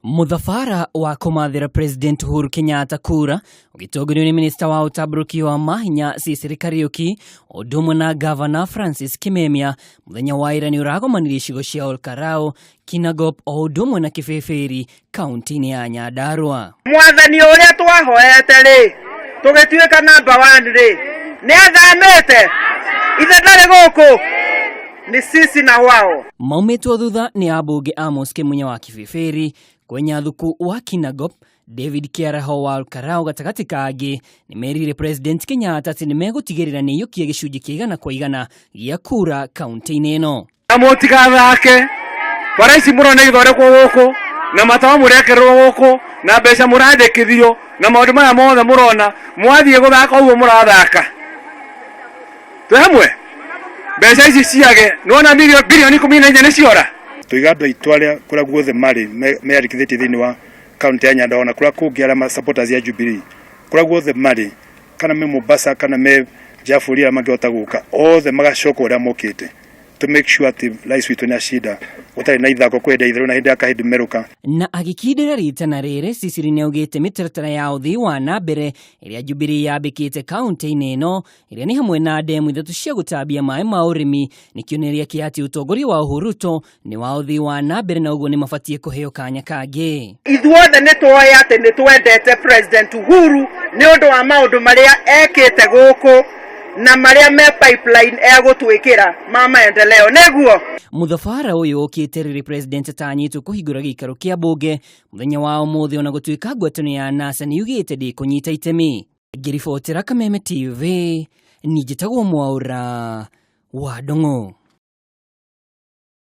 Muthafara wa kumathira President Uhuru Kenyatta kura ugitongorio ni Minister wa utaburuki wa mahinya Sisiri Kariuki odumwe na Governor Francis Kimemia muthenya wa ira ni uragomanire icigo cia Olkarau, Kinangop odumwe na Kibeberi kaunti-ini ya Nyandarua. Mwathani uria twahoete ri tugituika number 1 ri ni athamite ithe ndari guku ni sisi na wao. Maumitwo thutha ni abunge Amos Kimunya wa Kibeberi, Kwenyathuku wa Kinangop, David Kiaraho wa Olkarau gatagati kangi ni merire President Kenyatta ati ni megutigirira ni yukie gicunji kiigana kwa igana gia kura kaunti-ini ino. Amutigathake paraisi murone githoreko guku na matawa murekerwo guku na mbeca murandikithio na maundu maya mothe murona mwathie guthaka uguo murathaka twe hamwe mbeca ici ciage nona bilioni 14 ni ciora tuigando itwaria kura guothe mari mearikithitie thini wa kaunti ya Nyandarua na kura kungiara supporters ya Jubilee kura guothe mari kana me Mombasa kana me Jafuria mangihota guka othe magacoka uria mokite to make sure ati rais witu ni shida utari na ithako kwenda ithiru na hindi akahindi meruka. Na agikindira ritana riri Sisiri ni augite mitaratara ya uthii wa nambere iria Jubilee yambikite kaunti-ini ino iria ni hamwe na ndemu ithatu cia gutambia mai ma urimi ni kioneria kiati utongoria wa Uhuru ni wa uthii wa nambere na uguo ni mabatie kuheo kanya kangi. Ithuothe ni twoya ati ni twendete President Uhuru ni undu wa maundu maria ekite guku na maria me pipeline egutwikira ma maendeleo neguo. Muthafara uyu ukiterire President tanyitu kuhigura gikaro kia bunge muthenya wa umuthi ona gutwika ngwatano ya NASA ni yugite ndi kunyita itemi. Ngiribotera Kameme TV, nijitagwo Mwaura wa Ndung'u.